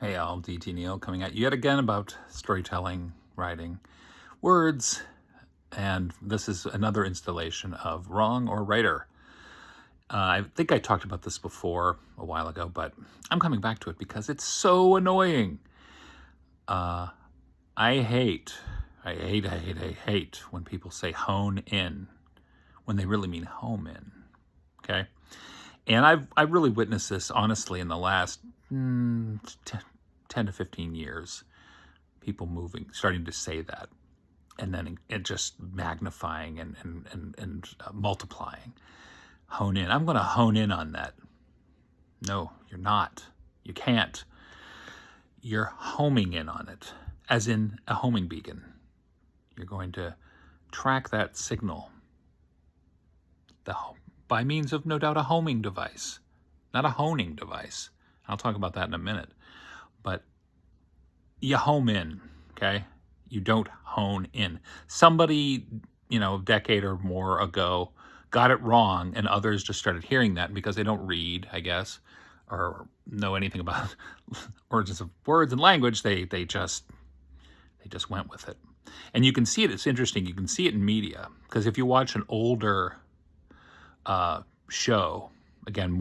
Hey all, DT Neil coming at you yet again about storytelling, writing, words, and this is another installation of Wrong or Writer. I think I talked about this before a while ago, but I'm coming back to it because it's so annoying. I hate, I hate when people say hone in when they really mean home in. Okay, and I've really witnessed this honestly in the last 10 to 15 years. People starting to say that, and then it just magnifying and multiplying. Hone in. I'm going to hone in on that. No, you're not. You can't. You're homing in on it, as in a homing beacon. You're going to track that signal by means of, no doubt, a homing device, not a honing device. I'll talk about that in a minute. But you home in, okay? You don't hone in. Somebody, a decade or more ago got it wrong, and others just started hearing that because they don't read, I guess, or know anything about origins of words and language. They just went with it. And you can see it. It's interesting. You can see it in media, because if you watch an older show, again,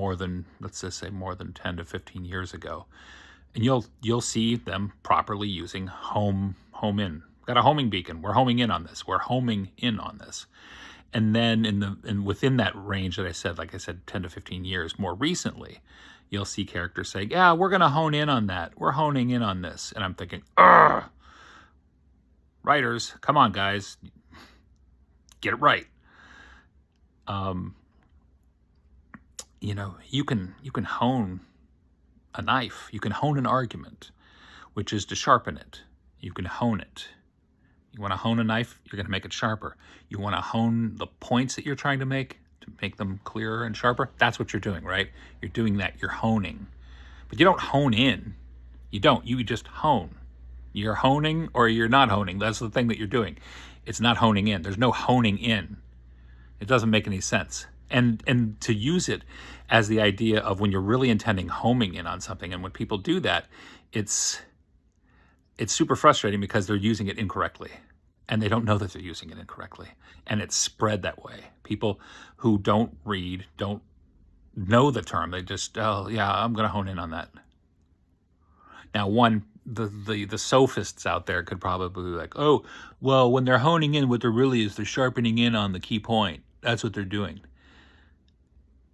let's just say more than 10 to 15 years ago, and you'll see them properly using home in. Got a homing beacon. We're homing in on this. We're homing in on this. And then within that range that I said, like I said, 10 to 15 years, more recently, you'll see characters say, yeah, we're going to hone in on that. We're honing in on this. And I'm thinking, ugh, writers, come on, guys, get it right. You can hone a knife. You can hone an argument, which is to sharpen it. You can hone it. You want to hone a knife, you're going to make it sharper. You want to hone the points that you're trying to make them clearer and sharper. That's what you're doing, right? You're doing that. You're honing. But you don't hone in. You don't. You just hone. You're honing or you're not honing. That's the thing that you're doing. It's not honing in. There's no honing in. It doesn't make any sense. And to use it as the idea of when you're really intending homing in on something, and when people do that, it's super frustrating because they're using it incorrectly, and they don't know that they're using it incorrectly, and it's spread that way. People who don't read don't know the term. They just, oh yeah, I'm going to hone in on that. Now, the sophists out there could probably be like, oh, well, when they're honing in, what they're really is they're sharpening in on the key point. That's what they're doing.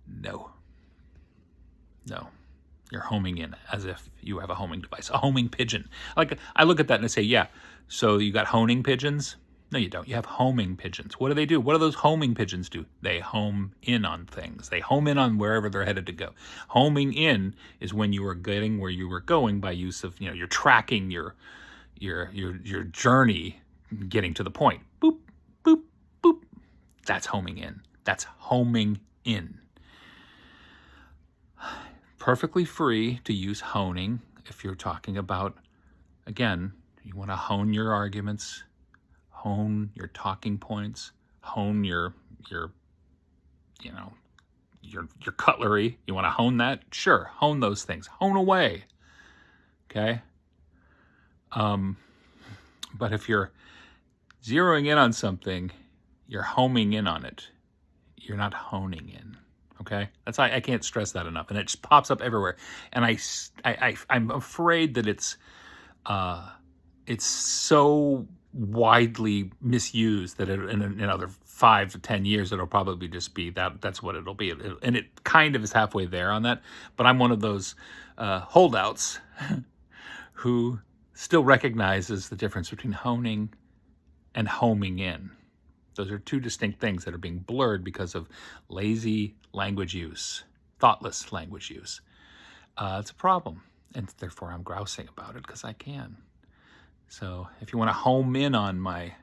No. You're homing in as if you have a homing device, a homing pigeon. Like, I look at that and I say, yeah, so you got honing pigeons? No, you don't. You have homing pigeons. What do? What do those homing pigeons do? They home in on things. They home in on wherever they're headed to go. Homing in is when you are getting where you were going by use of, you're tracking your journey, getting to the point. Boop, boop, boop. That's homing in. That's homing in. Perfectly free to use honing if you're talking about, again, you want to hone your arguments, hone your talking points, hone your cutlery. You want to hone that? Sure, hone those things. Hone away. Okay? But if you're zeroing in on something, you're homing in on it. You're not honing in. Okay, I can't stress that enough, and it just pops up everywhere. And I'm afraid that it's so widely misused that in another 5 to 10 years it'll probably just be that's what it'll be. And it kind of is halfway there on that. But I'm one of those holdouts who still recognizes the difference between honing and homing in. Those are two distinct things that are being blurred because of lazy language use, thoughtless language use. It's a problem, and therefore I'm grousing about it because I can. So if you want to home in on my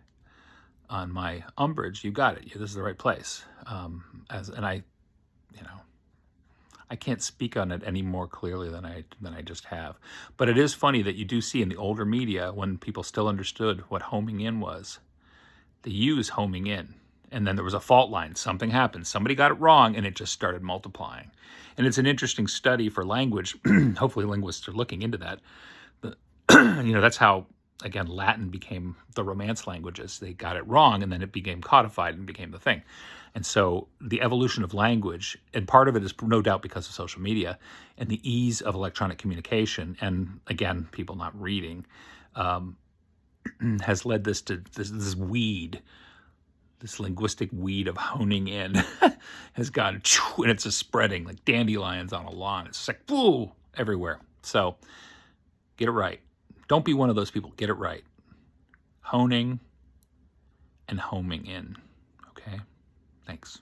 umbrage, you got it. This is the right place. I can't speak on it any more clearly than I just have. But it is funny that you do see in the older media, when people still understood what homing in was, they use homing in, And then there was a fault line. Something happened. Somebody got it wrong, and it just started multiplying. And it's an interesting study for language. Hopefully linguists are looking into that. But, that's how, again, Latin became the Romance languages. They got it wrong, and then it became codified and became the thing. And so the evolution of language, and part of it is no doubt because of social media and the ease of electronic communication, and again, people not reading, has led this to this weed, this linguistic weed of honing in has gone, and it's just spreading like dandelions on a lawn. It's like, woo, everywhere. So get it right. Don't be one of those people. Get it right. Honing and homing in. Okay? Thanks.